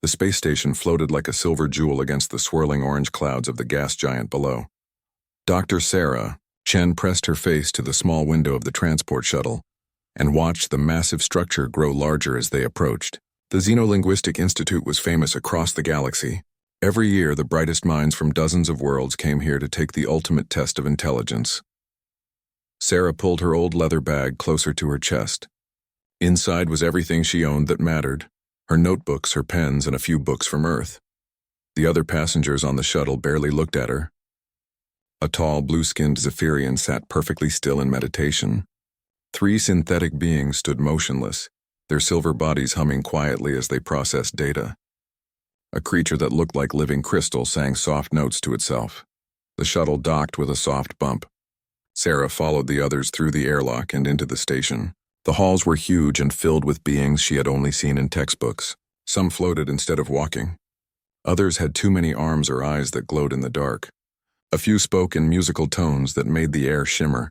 The space station floated like a silver jewel against the swirling orange clouds of the gas giant below. Dr. Sarah Chen pressed her face to the small window of the transport shuttle and watched the massive structure grow larger as they approached. The Xenolinguistic Institute was famous across the galaxy. Every year, the brightest minds from dozens of worlds came here to take the ultimate test of intelligence. Sarah pulled her old leather bag closer to her chest. Inside was everything she owned that mattered: her notebooks, her pens, and a few books from Earth. The other passengers on the shuttle barely looked at her. A tall, blue-skinned Zephyrian sat perfectly still in meditation. 3 synthetic beings stood motionless, their silver bodies humming quietly as they processed data. A creature that looked like living crystal sang soft notes to itself. The shuttle docked with a soft bump. Sarah followed the others through the airlock and into the station. The halls were huge and filled with beings she had only seen in textbooks. Some floated instead of walking. Others had too many arms or eyes that glowed in the dark. A few spoke in musical tones that made the air shimmer.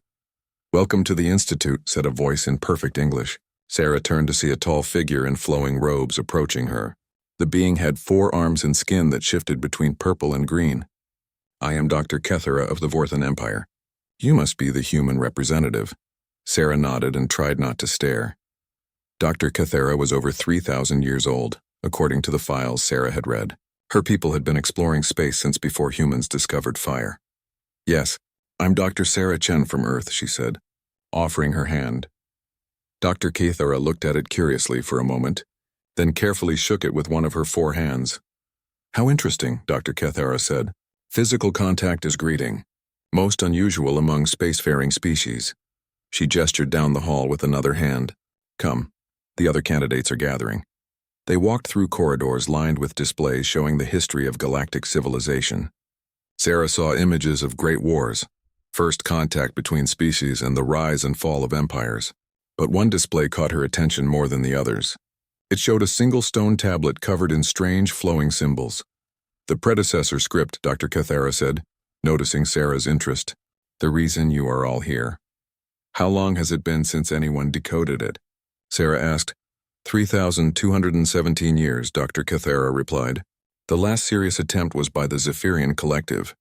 "Welcome to the Institute," said a voice in perfect English. Sarah turned to see a tall figure in flowing robes approaching her. The being had 4 arms and skin that shifted between purple and green. "I am Dr. Kethera of the Vorthan Empire. You must be the human representative." Sarah nodded and tried not to stare. Dr. Kethera was over 3,000 years old, according to the files Sarah had read. Her people had been exploring space since before humans discovered fire. "Yes, I'm Dr. Sarah Chen from Earth," she said, offering her hand. Dr. Kethera looked at it curiously for a moment, then carefully shook it with one of her 4 hands. "How interesting," Dr. Kethera said. "Physical contact is greeting. Most unusual among spacefaring species." She gestured down the hall with another hand. "Come, the other candidates are gathering." They walked through corridors lined with displays showing the history of galactic civilization. Sarah saw images of great wars, first contact between species, and the rise and fall of empires. But one display caught her attention more than the others. It showed a single stone tablet covered in strange flowing symbols. "The predecessor script," Dr. Kethera said, noticing Sarah's interest. "The reason you are all here." "How long has it been since anyone decoded it?" Sarah asked. 3,217 years, Dr. Kethera replied. "The last serious attempt was by the Zephyrian Collective.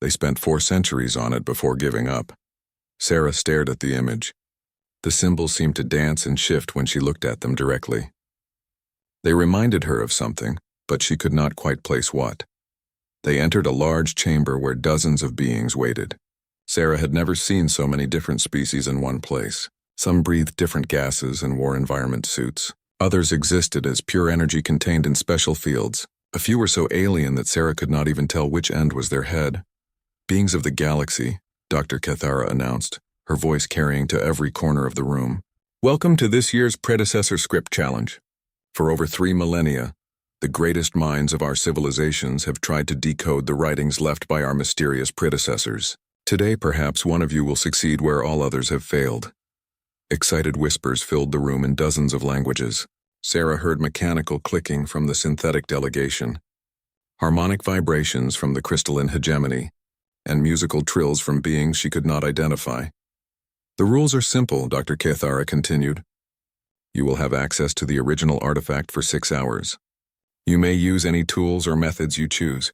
They spent 4 centuries on it before giving up." Sarah stared at the image. The symbols seemed to dance and shift when she looked at them directly. They reminded her of something, but she could not quite place what. They entered a large chamber where dozens of beings waited. Sarah had never seen so many different species in one place. Some breathed different gases and wore environment suits. Others existed as pure energy contained in special fields. A few were so alien that Sarah could not even tell which end was their head. "Beings of the galaxy," Dr. Kethera announced, her voice carrying to every corner of the room. "Welcome to this year's Predecessor Script Challenge. For over 3 millennia, the greatest minds of our civilizations have tried to decode the writings left by our mysterious predecessors. Today, perhaps one of you will succeed where all others have failed." Excited whispers filled the room in dozens of languages. Sarah heard mechanical clicking from the synthetic delegation, harmonic vibrations from the crystalline hegemony, and musical trills from beings she could not identify. "The rules are simple," Dr. Kethera continued. "You will have access to the original artifact for 6 hours. You may use any tools or methods you choose.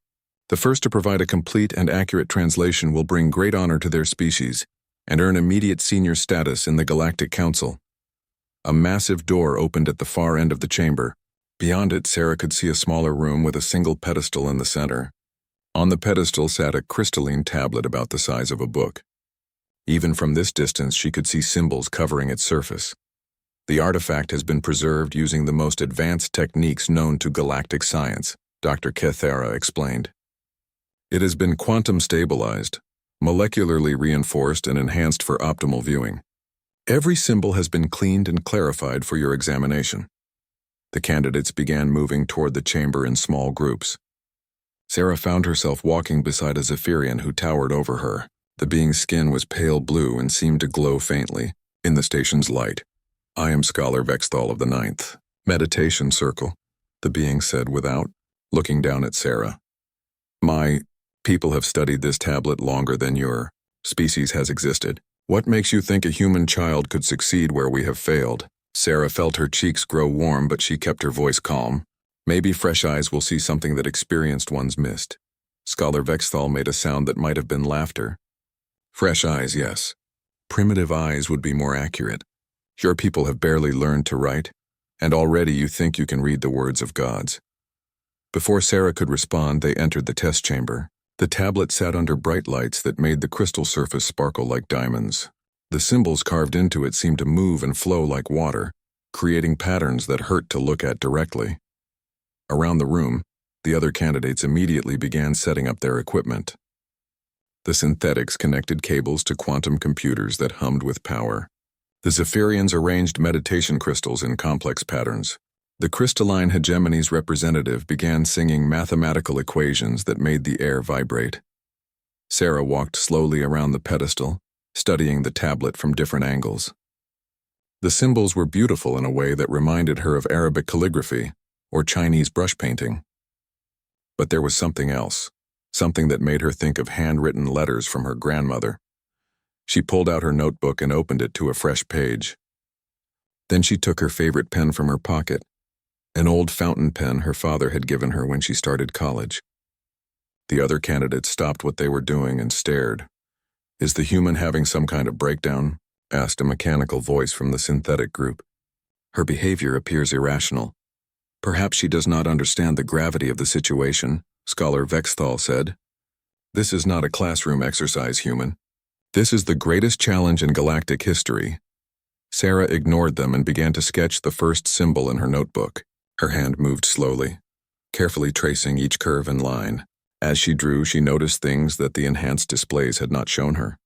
The first to provide a complete and accurate translation will bring great honor to their species and earn immediate senior status in the Galactic Council." A massive door opened at the far end of the chamber. Beyond it, Sarah could see a smaller room with a single pedestal in the center. On the pedestal sat a crystalline tablet about the size of a book. Even from this distance, she could see symbols covering its surface. "The artifact has been preserved using the most advanced techniques known to galactic science," Dr. Kethera explained. "It has been quantum stabilized, molecularly reinforced and enhanced for optimal viewing. Every symbol has been cleaned and clarified for your examination." The candidates began moving toward the chamber in small groups. Sarah found herself walking beside a Zephyrian who towered over her. The being's skin was pale blue and seemed to glow faintly in the station's light. "I am Scholar Vexthal of the 9th Meditation Circle," the being said without, looking down at Sarah. "My people have studied this tablet longer than your species has existed. What makes you think a human child could succeed where we have failed?" Sarah felt her cheeks grow warm, but she kept her voice calm. Maybe fresh eyes will see something that experienced ones missed. Scholar Vexthal made a sound that might have been laughter. Fresh eyes, yes. Primitive eyes would be more accurate. Your people have barely learned to write, and already you think you can read the words of gods. Before Sarah could respond, they entered the test chamber. The tablet sat under bright lights that made the crystal surface sparkle like diamonds. The symbols carved into it seemed to move and flow like water, creating patterns that hurt to look at directly. Around the room, the other candidates immediately began setting up their equipment. The synthetics connected cables to quantum computers that hummed with power. The Zephyrians arranged meditation crystals in complex patterns. The crystalline hegemony's representative began singing mathematical equations that made the air vibrate. Sarah walked slowly around the pedestal, studying the tablet from different angles. The symbols were beautiful in a way that reminded her of Arabic calligraphy or Chinese brush painting. But there was something else, something that made her think of handwritten letters from her grandmother. She pulled out her notebook and opened it to a fresh page. Then she took her favorite pen from her pocket, an old fountain pen her father had given her when she started college. The other candidates stopped what they were doing and stared. "Is the human having some kind of breakdown?" asked a mechanical voice from the synthetic group. "Her behavior appears irrational. Perhaps she does not understand the gravity of the situation," Scholar Vexthal said. "This is not a classroom exercise, human. This is the greatest challenge in galactic history." Sarah ignored them and began to sketch the first symbol in her notebook. Her hand moved slowly, carefully tracing each curve and line. As she drew, she noticed things that the enhanced displays had not shown her.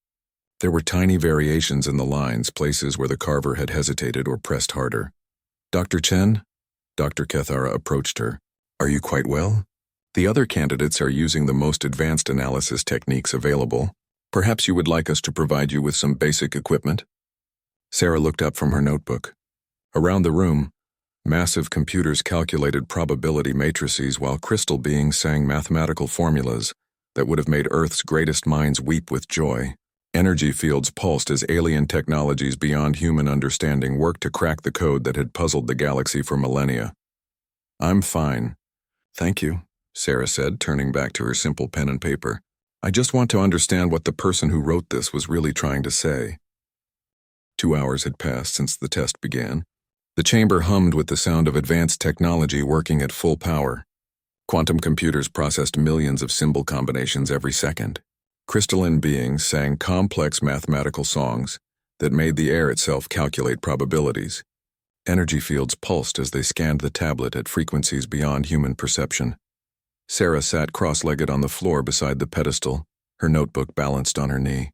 There were tiny variations in the lines, places where the carver had hesitated or pressed harder. "Dr. Chen?" Dr. Kethara approached her. "Are you quite well? The other candidates are using the most advanced analysis techniques available. Perhaps you would like us to provide you with some basic equipment?" Sarah looked up from her notebook. Around the room, massive computers calculated probability matrices while crystal beings sang mathematical formulas that would have made Earth's greatest minds weep with joy. Energy fields pulsed as alien technologies beyond human understanding worked to crack the code that had puzzled the galaxy for millennia. "I'm fine. Thank you," Sarah said, turning back to her simple pen and paper. "I just want to understand what the person who wrote this was really trying to say." 2 hours had passed since the test began. The chamber hummed with the sound of advanced technology working at full power. Quantum computers processed millions of symbol combinations every second. Crystalline beings sang complex mathematical songs that made the air itself calculate probabilities. Energy fields pulsed as they scanned the tablet at frequencies beyond human perception. Sarah sat cross-legged on the floor beside the pedestal, her notebook balanced on her knee.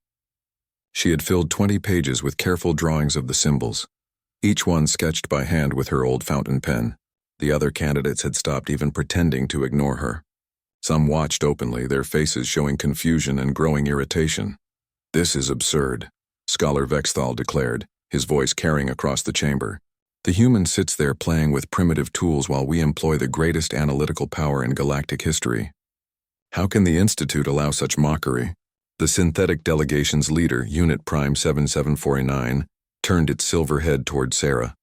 She had filled 20 pages with careful drawings of the symbols, each one sketched by hand with her old fountain pen. The other candidates had stopped even pretending to ignore her. Some watched openly, their faces showing confusion and growing irritation. "This is absurd," Scholar Vexthal declared, his voice carrying across the chamber. "The human sits there playing with primitive tools while we employ the greatest analytical power in galactic history. How can the Institute allow such mockery?" The synthetic delegation's leader, Unit Prime 7749, turned its silver head toward Sarah.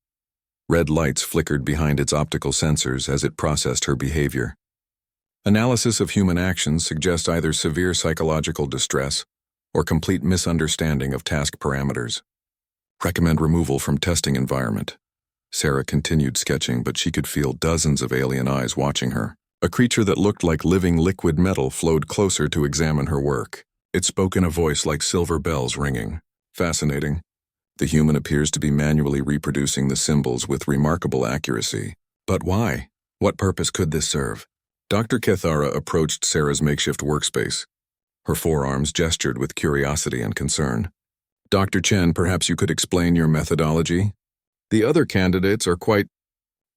Red lights flickered behind its optical sensors as it processed her behavior. "Analysis of human actions suggests either severe psychological distress or complete misunderstanding of task parameters. Recommend removal from testing environment." Sarah continued sketching, but she could feel dozens of alien eyes watching her. A creature that looked like living liquid metal flowed closer to examine her work. It spoke in a voice like silver bells ringing. "Fascinating. The human appears to be manually reproducing the symbols with remarkable accuracy. But why? What purpose could this serve?" Dr. Kethara approached Sarah's makeshift workspace. Her forearms gestured with curiosity and concern. "Dr. Chen, perhaps you could explain your methodology? The other candidates are quite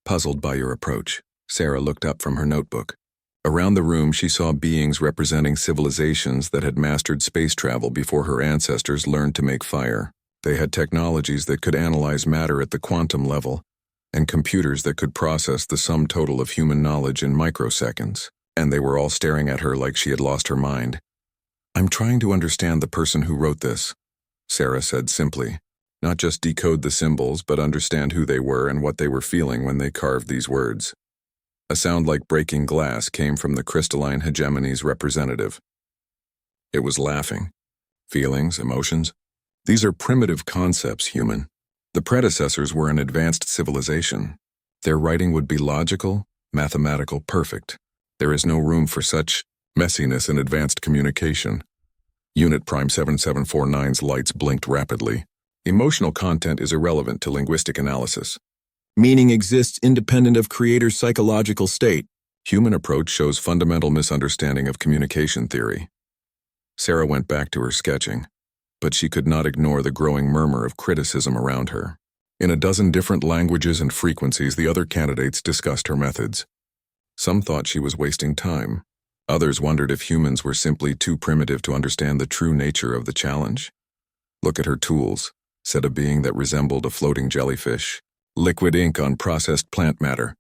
puzzled by your approach." Sarah looked up from her notebook. Around the room, she saw beings representing civilizations that had mastered space travel before her ancestors learned to make fire. They had technologies that could analyze matter at the quantum level, and computers that could process the sum total of human knowledge in microseconds. And they were all staring at her like she had lost her mind. "I'm trying to understand the person who wrote this," Sarah said simply. "Not just decode the symbols, but understand who they were and what they were feeling when they carved these words." A sound like breaking glass came from the crystalline hegemony's representative. It was laughing. Feelings, emotions. These are primitive concepts, human. The predecessors were an advanced civilization. Their writing would be logical, mathematical, perfect. There is no room for such messiness in advanced communication. Unit Prime 7749's lights blinked rapidly. Emotional content is irrelevant to linguistic analysis. Meaning exists independent of creator's psychological state. Human approach shows fundamental misunderstanding of communication theory. Sarah went back to her sketching, but she could not ignore the growing murmur of criticism around her. In a dozen different languages and frequencies, the other candidates discussed her methods. Some thought she was wasting time. Others wondered if humans were simply too primitive to understand the true nature of the challenge. "Look at her tools," said a being that resembled a floating jellyfish. "Liquid ink on processed plant matter.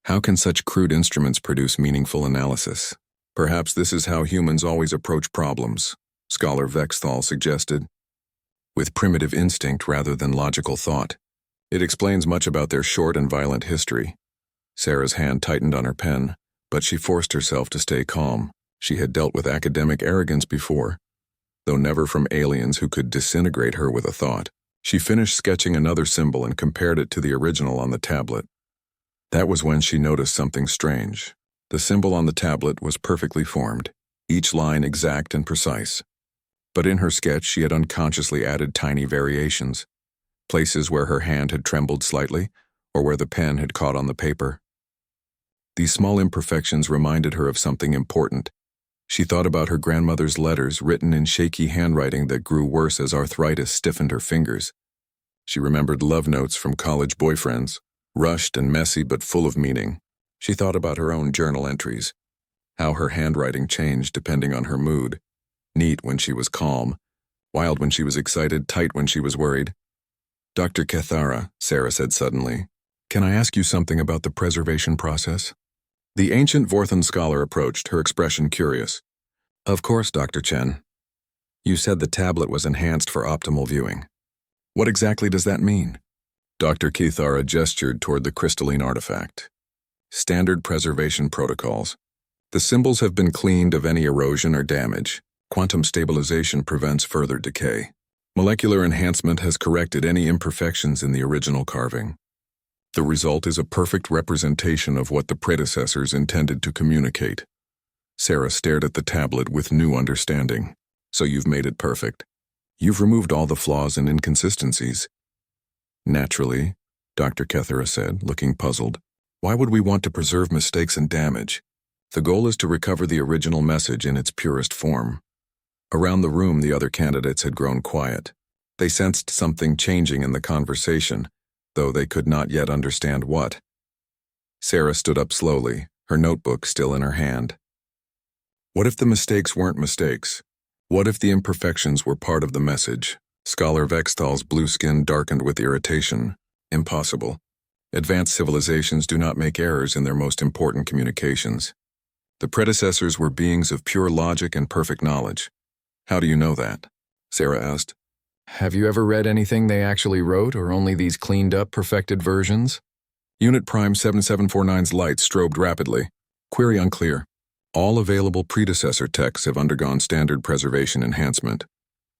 How can such crude instruments produce meaningful analysis?" "Perhaps this is how humans always approach problems," Scholar Vexthal suggested. "With primitive instinct rather than logical thought. It explains much about their short and violent history." Sarah's hand tightened on her pen, but she forced herself to stay calm. She had dealt with academic arrogance before, though never from aliens who could disintegrate her with a thought. She finished sketching another symbol and compared it to the original on the tablet. That was when she noticed something strange. The symbol on the tablet was perfectly formed, each line exact and precise. But in her sketch, she had unconsciously added tiny variations, places where her hand had trembled slightly, or where the pen had caught on the paper. These small imperfections reminded her of something important. She thought about her grandmother's letters written in shaky handwriting that grew worse as arthritis stiffened her fingers. She remembered love notes from college boyfriends, rushed and messy but full of meaning. She thought about her own journal entries, how her handwriting changed depending on her mood. Neat when she was calm, wild when she was excited, tight when she was worried. "Dr. Cathara," Sarah said suddenly, "can I ask you something about the preservation process?" The ancient Vorthan scholar approached, her expression curious. "Of course, Dr. Chen. You said the tablet was enhanced for optimal viewing. What exactly does that mean?" Dr. Cathara gestured toward the crystalline artifact. "Standard preservation protocols. The symbols have been cleaned of any erosion or damage. Quantum stabilization prevents further decay. Molecular enhancement has corrected any imperfections in the original carving. The result is a perfect representation of what the predecessors intended to communicate." Sarah stared at the tablet with new understanding. "So you've made it perfect. You've removed all the flaws and inconsistencies." "Naturally," Dr. Cathara said, looking puzzled. "Why would we want to preserve mistakes and damage? The goal is to recover the original message in its purest form." Around the room, the other candidates had grown quiet. They sensed something changing in the conversation, though they could not yet understand what. Sarah stood up slowly, her notebook still in her hand. What if the mistakes weren't mistakes? What if the imperfections were part of the message? Scholar Vexthal's blue skin darkened with irritation. Impossible. Advanced civilizations do not make errors in their most important communications. The predecessors were beings of pure logic and perfect knowledge. "How do you know that?" Sarah asked. "Have you ever read anything they actually wrote, or only these cleaned-up, perfected versions?" Unit Prime 7749's lights strobed rapidly. Query unclear. All available predecessor texts have undergone standard preservation enhancement.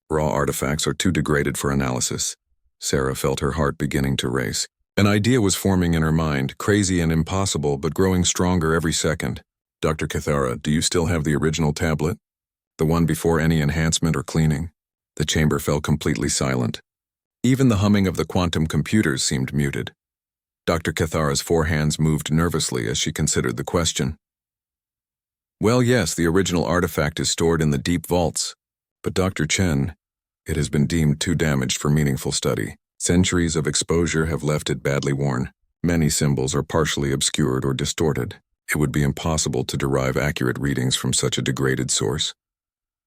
Raw artifacts are too degraded for analysis. Sarah felt her heart beginning to race. An idea was forming in her mind, crazy and impossible, but growing stronger every second. "Dr. Cathara, do you still have the original tablet? The one before any enhancement or cleaning?" The chamber fell completely silent. Even the humming of the quantum computers seemed muted. Dr. Cathara's four hands moved nervously as she considered the question. "Well, yes, the original artifact is stored in the deep vaults. But Dr. Chen, it has been deemed too damaged for meaningful study. Centuries of exposure have left it badly worn. Many symbols are partially obscured or distorted. It would be impossible to derive accurate readings from such a degraded source."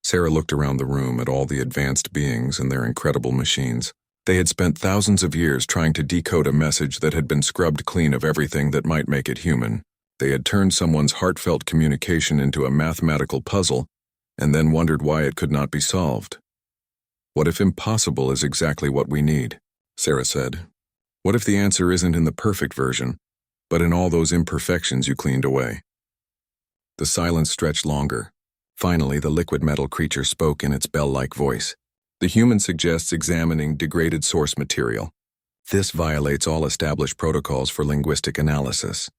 Sarah looked around the room at all the advanced beings and their incredible machines. They had spent thousands of years trying to decode a message that had been scrubbed clean of everything that might make it human. They had turned someone's heartfelt communication into a mathematical puzzle and then wondered why it could not be solved. "What if impossible is exactly what we need?" Sarah said. "What if the answer isn't in the perfect version, but in all those imperfections you cleaned away. The silence stretched longer. Finally, the liquid metal creature spoke in its bell-like voice. The human suggests examining degraded source material. This violates all established protocols for linguistic analysis.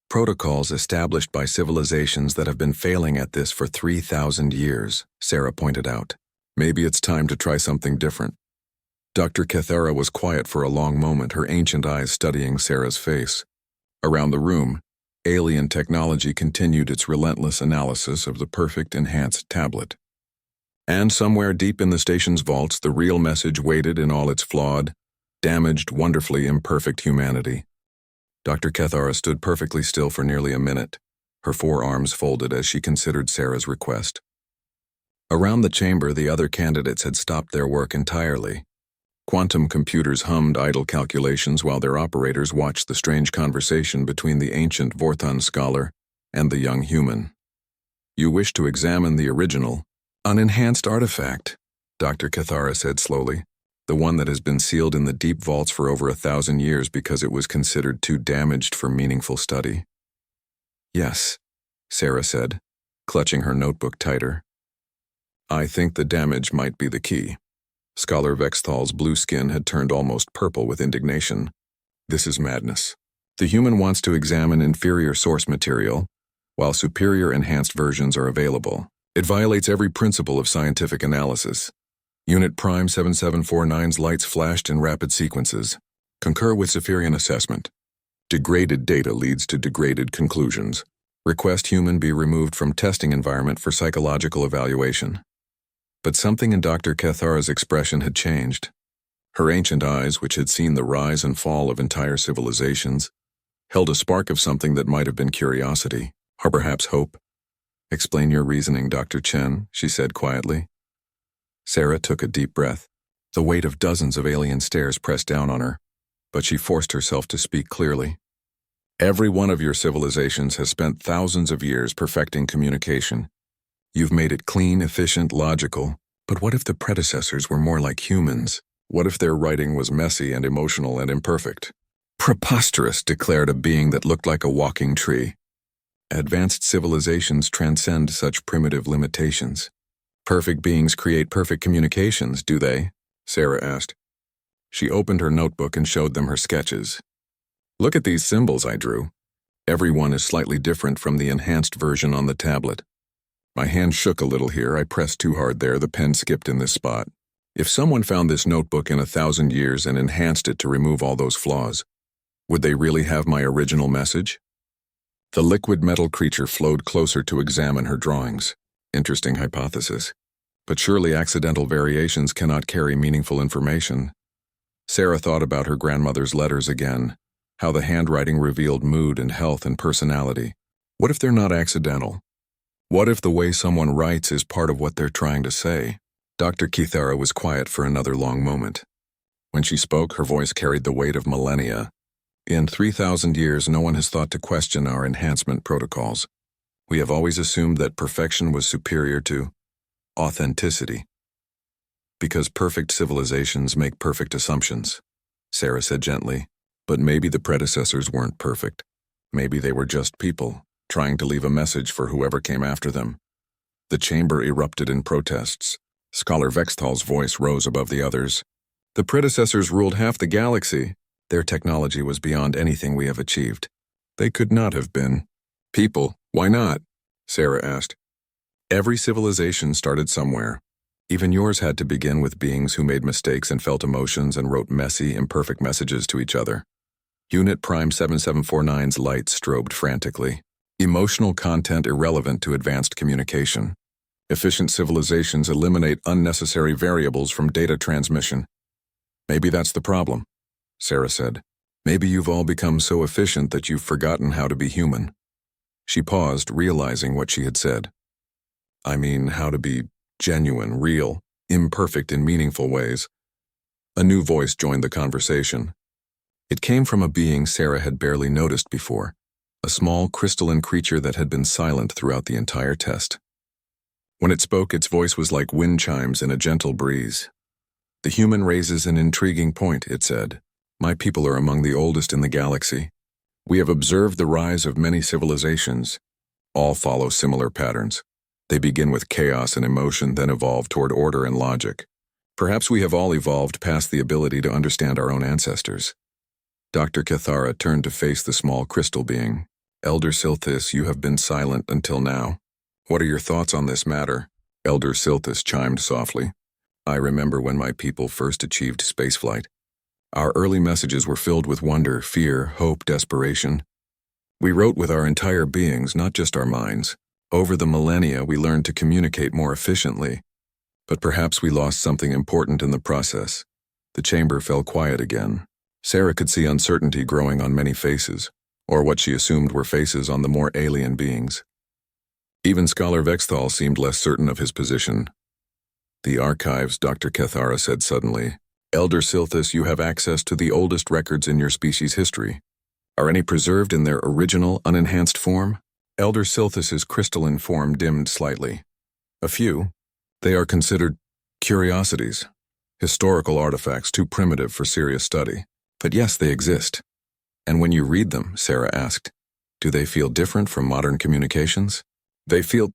Protocols established by civilizations that have been failing at this for 3,000 years, Sarah pointed out. Maybe it's time to try something different. Dr. Cathara was quiet for a long moment, her ancient eyes studying Sarah's face. Around the room, alien technology continued its relentless analysis of the perfect enhanced tablet. And somewhere deep in the station's vaults, the real message waited in all its flawed, damaged, wonderfully imperfect humanity. Dr. Cathara stood perfectly still for nearly a minute, her forearms folded as she considered Sarah's request. Around the chamber, the other candidates had stopped their work entirely. Quantum computers hummed idle calculations while their operators watched the strange conversation between the ancient Vorthon scholar and the young human. You wish to examine the original, unenhanced artifact, Dr. Cathara said slowly, the one that has been sealed in the deep vaults for over 1,000 years because it was considered too damaged for meaningful study. Yes, Sarah said, clutching her notebook tighter. I think the damage might be the key. Scholar Vexthal's blue skin had turned almost purple with indignation. This is madness. The human wants to examine inferior source material, while superior enhanced versions are available. It violates every principle of scientific analysis. Unit Prime 7749's lights flashed in rapid sequences. Concur with Zephyrian assessment. Degraded data leads to degraded conclusions. Request human be removed from testing environment for psychological evaluation. But something in Dr. Cathara's expression had changed. Her ancient eyes, which had seen the rise and fall of entire civilizations, held a spark of something that might have been curiosity, or perhaps hope. Explain your reasoning, Dr. Chen, she said quietly. Sarah took a deep breath. The weight of dozens of alien stares pressed down on her, but she forced herself to speak clearly. Every one of your civilizations has spent thousands of years perfecting communication. You've made it clean, efficient, logical, but what if the predecessors were more like humans? What if their writing was messy and emotional and imperfect? Preposterous, declared a being that looked like a walking tree. Advanced civilizations transcend such primitive limitations. Perfect beings create perfect communications, do they? Sarah asked. She opened her notebook and showed them her sketches. Look at these symbols I drew. Every one is slightly different from the enhanced version on the tablet. My hand shook a little here, I pressed too hard there, the pen skipped in this spot. If someone found this notebook in 1,000 years and enhanced it to remove all those flaws, would they really have my original message? The liquid metal creature flowed closer to examine her drawings. Interesting hypothesis. But surely accidental variations cannot carry meaningful information. Sarah thought about her grandmother's letters again, how the handwriting revealed mood and health and personality. What if they're not accidental? What if the way someone writes is part of what they're trying to say? Dr. Cathara was quiet for another long moment. When she spoke, her voice carried the weight of millennia. In 3,000 years, no one has thought to question our enhancement protocols. We have always assumed that perfection was superior to authenticity. Because perfect civilizations make perfect assumptions, Sarah said gently. But maybe the predecessors weren't perfect. Maybe they were just people, trying to leave a message for whoever came after them. The chamber erupted in protests. Scholar Vexthal's voice rose above the others. The predecessors ruled half the galaxy. Their technology was beyond anything we have achieved. They could not have been people. Why not? Sarah asked. Every civilization started somewhere. Even yours had to begin with beings who made mistakes and felt emotions and wrote messy, imperfect messages to each other. Unit Prime 7749's lights strobed frantically. Emotional content irrelevant to advanced communication. Efficient civilizations eliminate unnecessary variables from data transmission. Maybe that's the problem, Sarah said. Maybe you've all become so efficient that you've forgotten how to be human. She paused, realizing what she had said. I mean, how to be genuine, real, imperfect in meaningful ways. A new voice joined the conversation. It came from a being Sarah had barely noticed before, a small crystalline creature that had been silent throughout the entire test. When it spoke, its voice was like wind chimes in a gentle breeze. The human raises an intriguing point, it said. My people are among the oldest in the galaxy. We have observed the rise of many civilizations. All follow similar patterns. They begin with chaos and emotion, then evolve toward order and logic. Perhaps we have all evolved past the ability to understand our own ancestors. Dr. Cathara turned to face the small crystal being. Elder Silthus, you have been silent until now. What are your thoughts on this matter? Elder Silthus chimed softly. I remember when my people first achieved spaceflight. Our early messages were filled with wonder, fear, hope, desperation. We wrote with our entire beings, not just our minds. Over the millennia, we learned to communicate more efficiently. But perhaps we lost something important in the process. The chamber fell quiet again. Sarah could see uncertainty growing on many faces, or what she assumed were faces on the more alien beings. Even Scholar Vexthal seemed less certain of his position. The archives, Dr. Cathara said suddenly. Elder Silthus, you have access to the oldest records in your species' history. Are any preserved in their original, unenhanced form? Elder Silthus's crystalline form dimmed slightly. A few. They are considered curiosities, historical artifacts too primitive for serious study. But yes, they exist. And when you read them, Sarah asked, do they feel different from modern communications? They feel...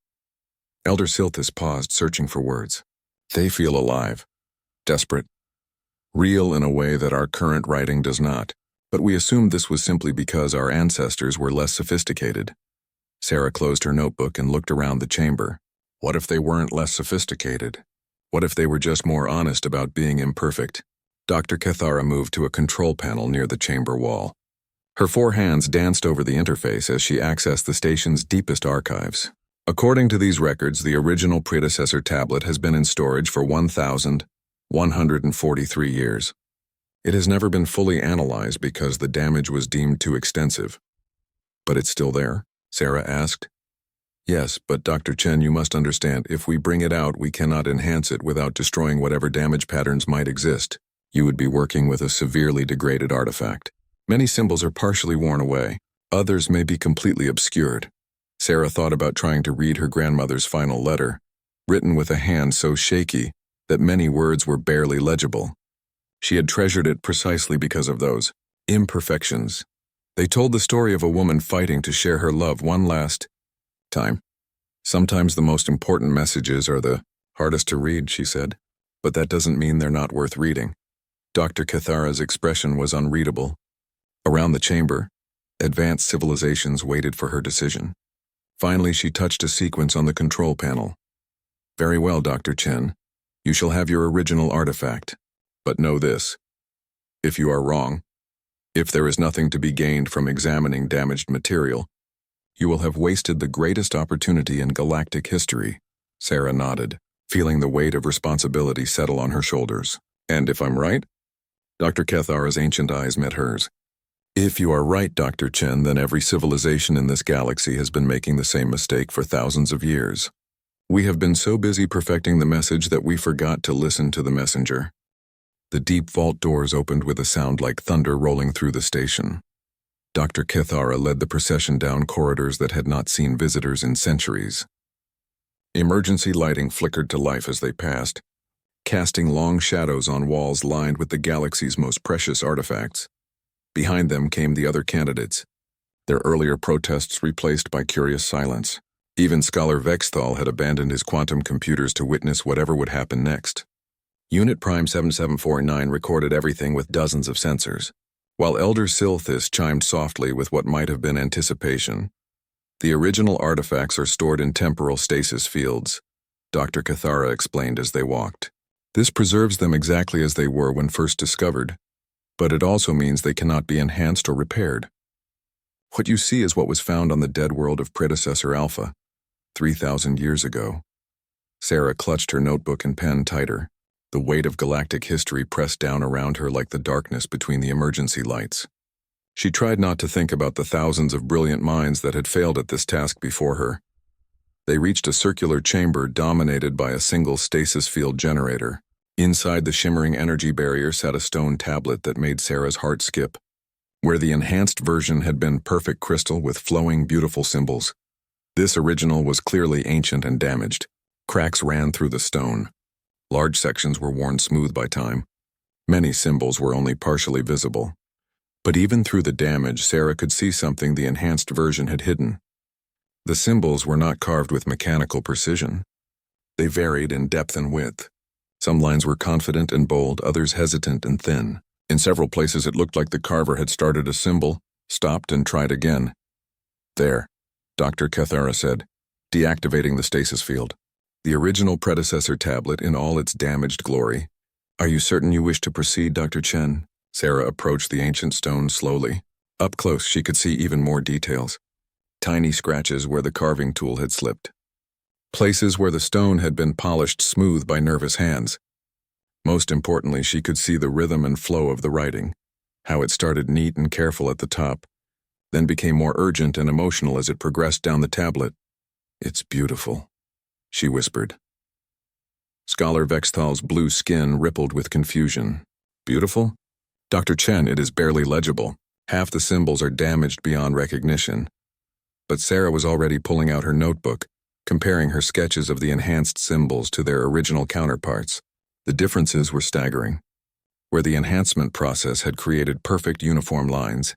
Elder Silthus paused, searching for words. They feel alive, desperate, real in a way that our current writing does not. But we assumed this was simply because our ancestors were less sophisticated. Sarah closed her notebook and looked around the chamber. What if they weren't less sophisticated? What if they were just more honest about being imperfect? Dr. Cathara moved to a control panel near the chamber wall. Her 4 hands danced over the interface as she accessed the station's deepest archives. According to these records, the original predecessor tablet has been in storage for 1,143 years. It has never been fully analyzed because the damage was deemed too extensive. But it's still there? Sarah asked. Yes, but Dr. Chen, you must understand, if we bring it out, we cannot enhance it without destroying whatever damage patterns might exist. You would be working with a severely degraded artifact. Many symbols are partially worn away. Others may be completely obscured. Sarah thought about trying to read her grandmother's final letter, written with a hand so shaky that many words were barely legible. She had treasured it precisely because of those imperfections. They told the story of a woman fighting to share her love one last time. Sometimes the most important messages are the hardest to read, she said, but that doesn't mean they're not worth reading. Dr. Cathara's expression was unreadable. Around the chamber, advanced civilizations waited for her decision. Finally, she touched a sequence on the control panel. Very well, Dr. Chen. You shall have your original artifact. But know this. If you are wrong, if there is nothing to be gained from examining damaged material, you will have wasted the greatest opportunity in galactic history. Sarah nodded, feeling the weight of responsibility settle on her shoulders. And if I'm right? Dr. Cathara's ancient eyes met hers. If you are right, Dr. Chen, then every civilization in this galaxy has been making the same mistake for thousands of years. We have been so busy perfecting the message that we forgot to listen to the messenger. The deep vault doors opened with a sound like thunder rolling through the station. Dr. Cathara led the procession down corridors that had not seen visitors in centuries. Emergency lighting flickered to life as they passed, casting long shadows on walls lined with the galaxy's most precious artifacts. Behind them came the other candidates, their earlier protests replaced by curious silence. Even Scholar Vexthal had abandoned his quantum computers to witness whatever would happen next. Unit Prime 7749 recorded everything with dozens of sensors, while Elder Silthus chimed softly with what might have been anticipation. The original artifacts are stored in temporal stasis fields, Dr. Cathara explained as they walked. This preserves them exactly as they were when first discovered, but it also means they cannot be enhanced or repaired. What you see is what was found on the dead world of Predecessor Alpha, 3,000 years ago. Sarah clutched her notebook and pen tighter. The weight of galactic history pressed down around her like the darkness between the emergency lights. She tried not to think about the thousands of brilliant minds that had failed at this task before her. They reached a circular chamber dominated by a single stasis field generator. Inside the shimmering energy barrier sat a stone tablet that made Sarah's heart skip. Where the enhanced version had been perfect crystal with flowing, beautiful symbols, this original was clearly ancient and damaged. Cracks ran through the stone. Large sections were worn smooth by time. Many symbols were only partially visible. But even through the damage, Sarah could see something the enhanced version had hidden. The symbols were not carved with mechanical precision. They varied in depth and width. Some lines were confident and bold, others hesitant and thin. In several places it looked like the carver had started a symbol, stopped and tried again. There, Dr. Cathara said, deactivating the stasis field. The original predecessor tablet in all its damaged glory. Are you certain you wish to proceed, Dr. Chen? Sarah approached the ancient stone slowly. Up close she could see even more details. Tiny scratches where the carving tool had slipped. Places where the stone had been polished smooth by nervous hands. Most importantly, she could see the rhythm and flow of the writing, how it started neat and careful at the top, then became more urgent and emotional as it progressed down the tablet. It's beautiful, she whispered. Scholar Vexthal's blue skin rippled with confusion. Beautiful? Dr. Chen, it is barely legible. Half the symbols are damaged beyond recognition. But Sarah was already pulling out her notebook, comparing her sketches of the enhanced symbols to their original counterparts. The differences were staggering. Where the enhancement process had created perfect uniform lines,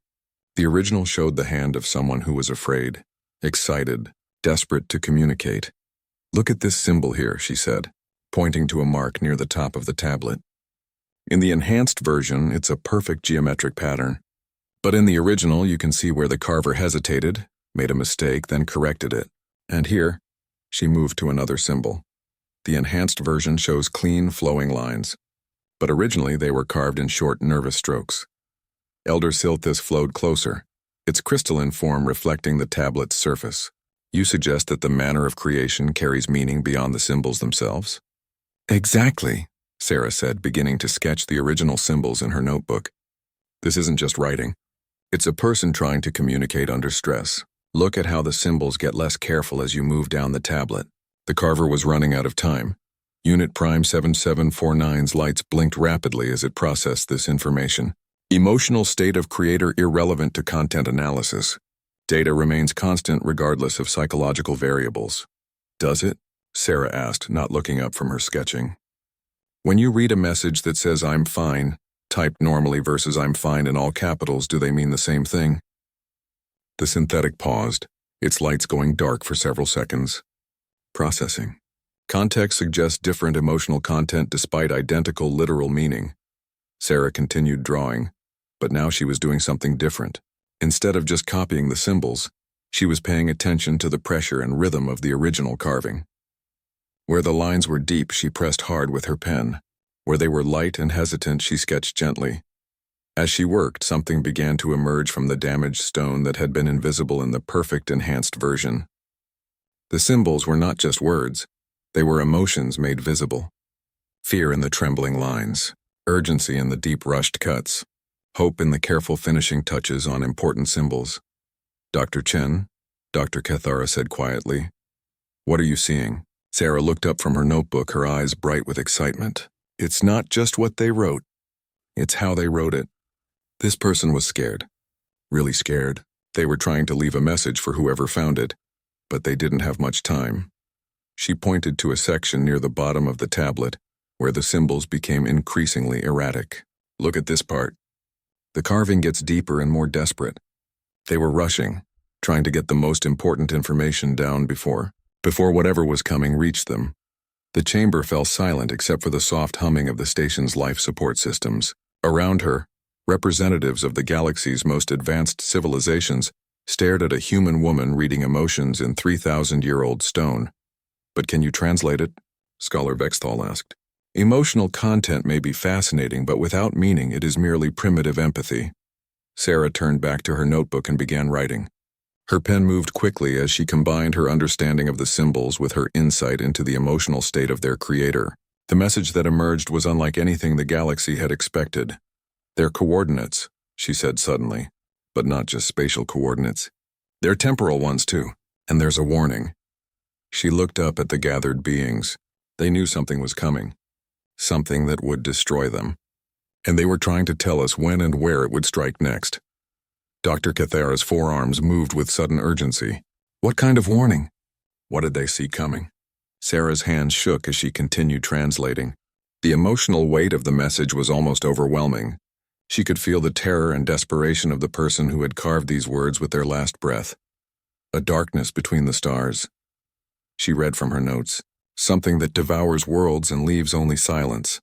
the original showed the hand of someone who was afraid, excited, desperate to communicate. Look at this symbol here, she said, pointing to a mark near the top of the tablet. In the enhanced version, it's a perfect geometric pattern. But in the original, you can see where the carver hesitated, made a mistake, then corrected it. And here, she moved to another symbol. The enhanced version shows clean, flowing lines. But originally, they were carved in short, nervous strokes. Elder Silthus flowed closer, its crystalline form reflecting the tablet's surface. You suggest that the manner of creation carries meaning beyond the symbols themselves? Exactly, Sarah said, beginning to sketch the original symbols in her notebook. This isn't just writing. It's a person trying to communicate under stress. Look at how the symbols get less careful as you move down the tablet. The carver was running out of time. Unit Prime 7749's lights blinked rapidly as it processed this information. Emotional state of creator irrelevant to content analysis. Data remains constant regardless of psychological variables. Does it? Sarah asked, not looking up from her sketching. When you read a message that says I'm fine, typed normally versus I'm fine in all capitals, do they mean the same thing? The synthetic paused, its lights going dark for several seconds. Processing. Context suggests different emotional content despite identical literal meaning. Sarah continued drawing, but now she was doing something different. Instead of just copying the symbols, she was paying attention to the pressure and rhythm of the original carving. Where the lines were deep, she pressed hard with her pen. Where they were light and hesitant, she sketched gently. As she worked, something began to emerge from the damaged stone that had been invisible in the perfect enhanced version. The symbols were not just words, they were emotions made visible. Fear in the trembling lines, urgency in the deep rushed cuts, hope in the careful finishing touches on important symbols. Dr. Chen, Dr. Cathara said quietly. What are you seeing? Sarah looked up from her notebook, her eyes bright with excitement. It's not just what they wrote. It's how they wrote it. This person was scared. Really scared. They were trying to leave a message for whoever found it, but they didn't have much time. She pointed to a section near the bottom of the tablet, where the symbols became increasingly erratic. Look at this part. The carving gets deeper and more desperate. They were rushing, trying to get the most important information down before whatever was coming reached them. The chamber fell silent except for the soft humming of the station's life support systems. Around her, representatives of the galaxy's most advanced civilizations stared at a human woman reading emotions in 3,000-year-old stone. But can you translate it? Scholar Vexthal asked. Emotional content may be fascinating, but without meaning it is merely primitive empathy. Sarah turned back to her notebook and began writing. Her pen moved quickly as she combined her understanding of the symbols with her insight into the emotional state of their creator. The message that emerged was unlike anything the galaxy had expected. They're coordinates, she said suddenly, but not just spatial coordinates. They're temporal ones too, and there's a warning. She looked up at the gathered beings. They knew something was coming, something that would destroy them. And they were trying to tell us when and where it would strike next. Dr. Cathara's forearms moved with sudden urgency. What kind of warning? What did they see coming? Sarah's hands shook as she continued translating. The emotional weight of the message was almost overwhelming. She could feel the terror and desperation of the person who had carved these words with their last breath. A darkness between the stars. She read from her notes, something that devours worlds and leaves only silence.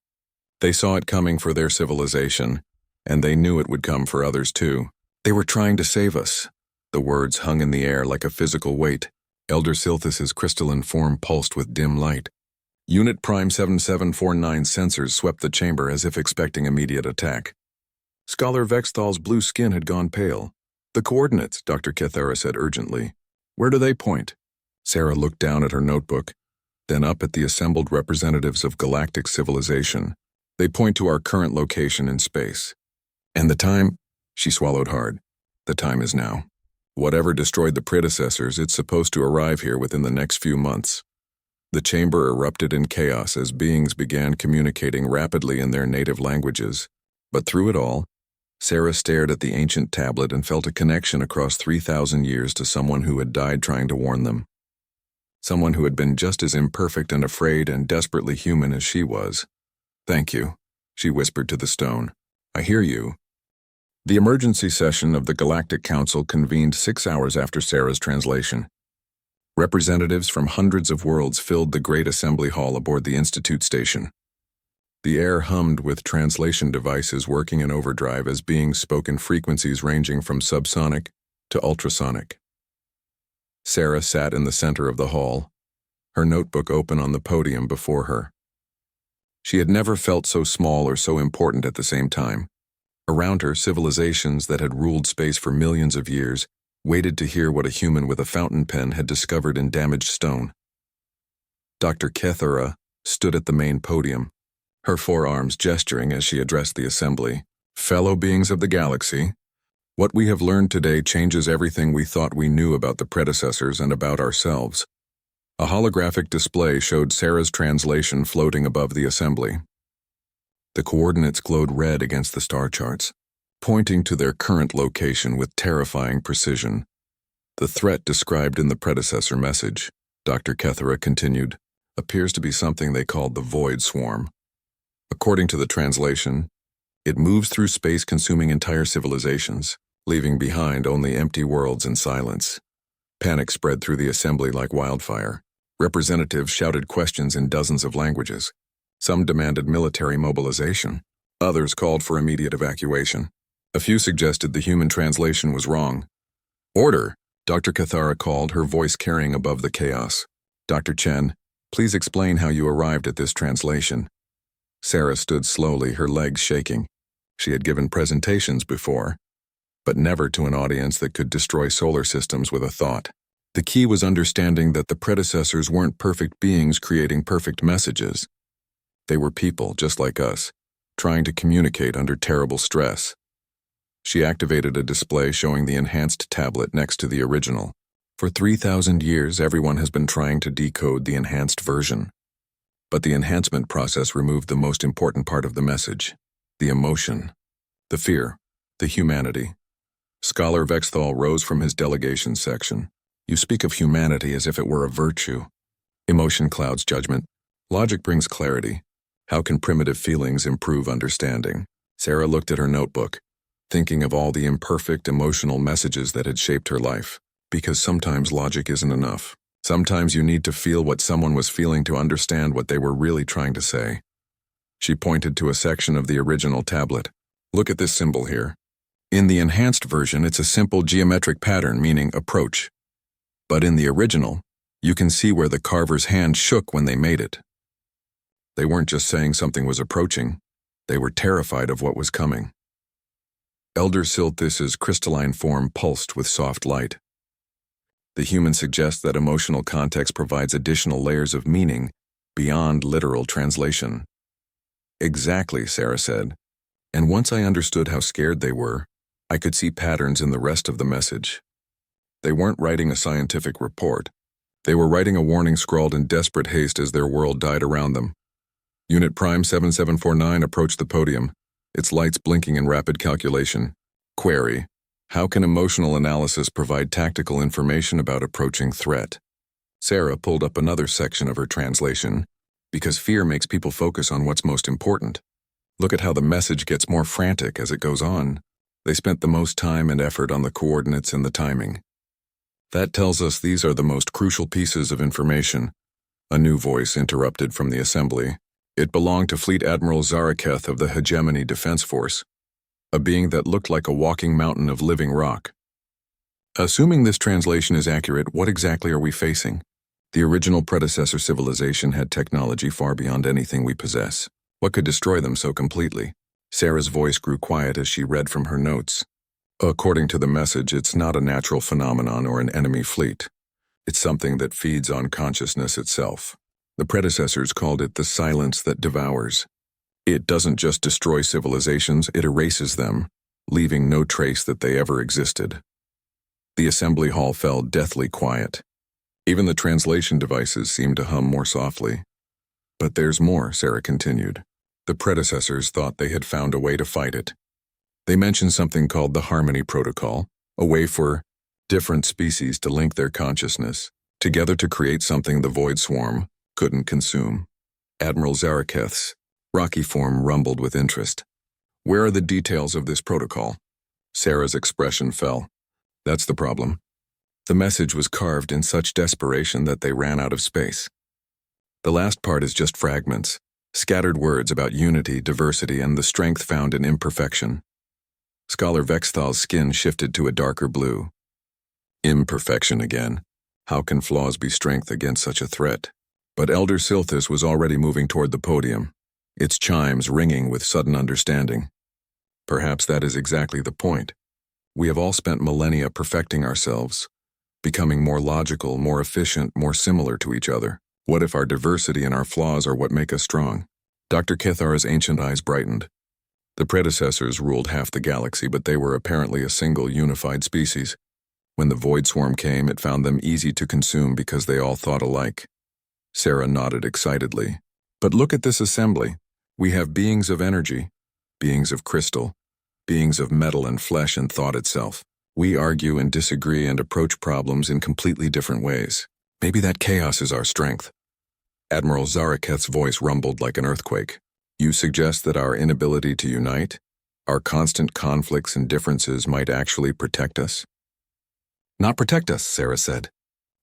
They saw it coming for their civilization, and they knew it would come for others too. They were trying to save us. The words hung in the air like a physical weight. Elder Silthus's crystalline form pulsed with dim light. Unit Prime 7749 sensors swept the chamber as if expecting immediate attack. Scholar Vexthal's blue skin had gone pale. "The coordinates," Dr. Kethera said urgently. "Where do they point?" Sarah looked down at her notebook, then up at the assembled representatives of galactic civilization. "They point to our current location in space. And the time?" She swallowed hard. "The time is now. Whatever destroyed the predecessors, it's supposed to arrive here within the next few months." The chamber erupted in chaos as beings began communicating rapidly in their native languages. But through it all, Sarah stared at the ancient tablet and felt a connection across 3,000 years to someone who had died trying to warn them. Someone who had been just as imperfect and afraid and desperately human as she was. "Thank you," she whispered to the stone. "I hear you." The emergency session of the Galactic Council convened 6 hours after Sarah's translation. Representatives from hundreds of worlds filled the great assembly hall aboard the Institute station. The air hummed with translation devices working in overdrive as beings spoke in frequencies ranging from subsonic to ultrasonic. Sarah sat in the center of the hall, her notebook open on the podium before her. She had never felt so small or so important at the same time. Around her, civilizations that had ruled space for millions of years waited to hear what a human with a fountain pen had discovered in damaged stone. Dr. Kethera stood at the main podium, her forearms gesturing as she addressed the assembly. "Fellow beings of the galaxy, what we have learned today changes everything we thought we knew about the predecessors and about ourselves." A holographic display showed Sarah's translation floating above the assembly. The coordinates glowed red against the star charts, pointing to their current location with terrifying precision. "The threat described in the predecessor message," Dr. Kethera continued, "appears to be something they called the Void Swarm. According to the translation, it moves through space consuming entire civilizations, leaving behind only empty worlds and silence." Panic spread through the assembly like wildfire. Representatives shouted questions in dozens of languages. Some demanded military mobilization. Others called for immediate evacuation. A few suggested the human translation was wrong. "Order!" Dr. Kethera called, her voice carrying above the chaos. "Dr. Chen, please explain how you arrived at this translation." Sarah stood slowly, her legs shaking. She had given presentations before, but never to an audience that could destroy solar systems with a thought. The key was understanding that the predecessors weren't perfect beings creating perfect messages. They were people, just like us, trying to communicate under terrible stress. She activated a display showing the enhanced tablet next to the original. For 3,000 years, everyone has been trying to decode the enhanced version. But the enhancement process removed the most important part of the message: the emotion, the fear, the humanity. Scholar Vexthal rose from his delegation section. "You speak of humanity as if it were a virtue. Emotion clouds judgment. Logic brings clarity. How can primitive feelings improve understanding?" Sarah looked at her notebook, thinking of all the imperfect emotional messages that had shaped her life. Because sometimes logic isn't enough. Sometimes you need to feel what someone was feeling to understand what they were really trying to say. She pointed to a section of the original tablet. "Look at this symbol here. In the enhanced version, it's a simple geometric pattern meaning approach. But in the original, you can see where the carver's hand shook when they made it. They weren't just saying something was approaching, they were terrified of what was coming." Elder Silthus's crystalline form pulsed with soft light. The human suggests that emotional context provides additional layers of meaning beyond literal translation. "Exactly," Sarah said. "And once I understood how scared they were, I could see patterns in the rest of the message. They weren't writing a scientific report. They were writing a warning scrawled in desperate haste as their world died around them." Unit Prime 7749 approached the podium, its lights blinking in rapid calculation. Query: how can emotional analysis provide tactical information about approaching threat? Sarah pulled up another section of her translation, because fear makes people focus on what's most important. Look at how the message gets more frantic as it goes on. They spent the most time and effort on the coordinates and the timing. That tells us these are the most crucial pieces of information. A new voice interrupted from the assembly. It belonged to Fleet Admiral Zaraketh of the Hegemony Defense Force, a being that looked like a walking mountain of living rock. Assuming this translation is accurate, what exactly are we facing? The original predecessor civilization had technology far beyond anything we possess. What could destroy them so completely? Sarah's voice grew quiet as she read from her notes. According to the message, it's not a natural phenomenon or an enemy fleet. It's something that feeds on consciousness itself. The predecessors called it the silence that devours. It doesn't just destroy civilizations, it erases them, leaving no trace that they ever existed. The assembly hall fell deathly quiet. Even the translation devices seemed to hum more softly. But there's more, Sarah continued. The predecessors thought they had found a way to fight it. They mentioned something called the Harmony Protocol, a way for different species to link their consciousness together to create something the Void Swarm couldn't consume. Admiral Zaraketh's rocky form rumbled with interest. Where are the details of this protocol? Sarah's expression fell. That's the problem. The message was carved in such desperation that they ran out of space. The last part is just fragments, scattered words about unity, diversity, and the strength found in imperfection. Scholar Vexthal's skin shifted to a darker blue. Imperfection again. How can flaws be strength against such a threat? But Elder Silthus was already moving toward the podium, its chimes ringing with sudden understanding. Perhaps that is exactly the point. We have all spent millennia perfecting ourselves, becoming more logical, more efficient, more similar to each other. What if our diversity and our flaws are what make us strong? Dr. Kithara's ancient eyes brightened. The predecessors ruled half the galaxy, but they were apparently a single unified species. When the Void Swarm came, it found them easy to consume because they all thought alike. Sarah nodded excitedly. But look at this assembly. We have beings of energy, beings of crystal, beings of metal and flesh and thought itself. We argue and disagree and approach problems in completely different ways. Maybe that chaos is our strength. Admiral Zaraketh's voice rumbled like an earthquake. You suggest that our inability to unite, our constant conflicts and differences might actually protect us? Not protect us, Sarah said.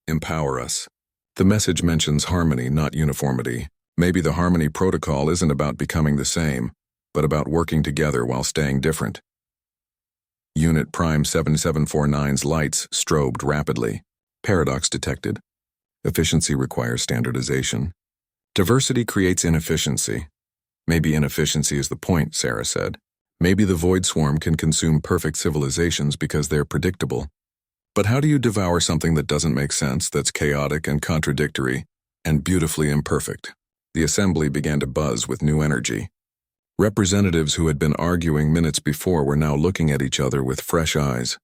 Empower us. The message mentions harmony, not uniformity. Maybe the Harmony Protocol isn't about becoming the same, but about working together while staying different. Unit Prime 7749's lights strobed rapidly. Paradox detected. Efficiency requires standardization. Diversity creates inefficiency. Maybe inefficiency is the point, Sarah said. Maybe the Void Swarm can consume perfect civilizations because they're predictable. But how do you devour something that doesn't make sense, that's chaotic and contradictory, and beautifully imperfect? The assembly began to buzz with new energy. Representatives who had been arguing minutes before were now looking at each other with fresh eyes.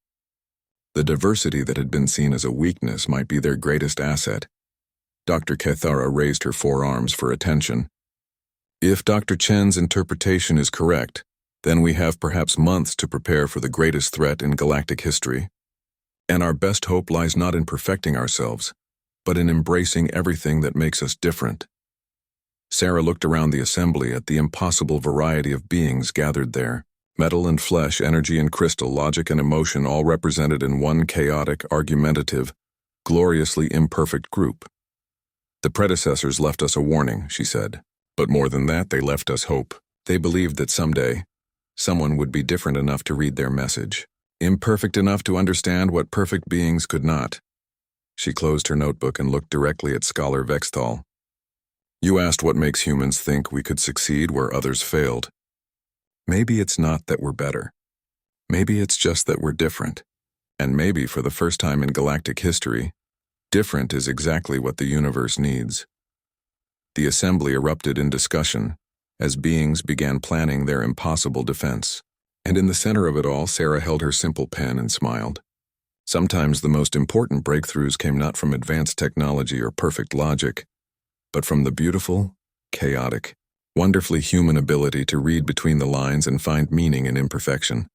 The diversity that had been seen as a weakness might be their greatest asset. Dr. Kethara raised her forearms for attention. If Dr. Chen's interpretation is correct, then we have perhaps months to prepare for the greatest threat in galactic history. And our best hope lies not in perfecting ourselves, but in embracing everything that makes us different. Sarah looked around the assembly at the impossible variety of beings gathered there. Metal and flesh, energy and crystal, logic and emotion, all represented in one chaotic, argumentative, gloriously imperfect group. The predecessors left us a warning, she said. But more than that, they left us hope. They believed that someday, someone would be different enough to read their message, imperfect enough to understand what perfect beings could not. She closed her notebook and looked directly at Scholar Vexthal. You asked what makes humans think we could succeed where others failed. Maybe it's not that we're better. Maybe it's just that we're different. And maybe for the first time in galactic history, different is exactly what the universe needs. The assembly erupted in discussion as beings began planning their impossible defense. And in the center of it all, Sarah held her simple pen and smiled. Sometimes the most important breakthroughs came not from advanced technology or perfect logic, but from the beautiful, chaotic, wonderfully human ability to read between the lines and find meaning in imperfection.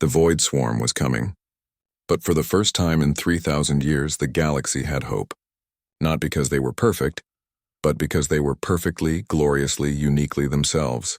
The Void Swarm was coming. But for the first time in 3,000 years, the galaxy had hope. Not because they were perfect, but because they were perfectly, gloriously, uniquely themselves.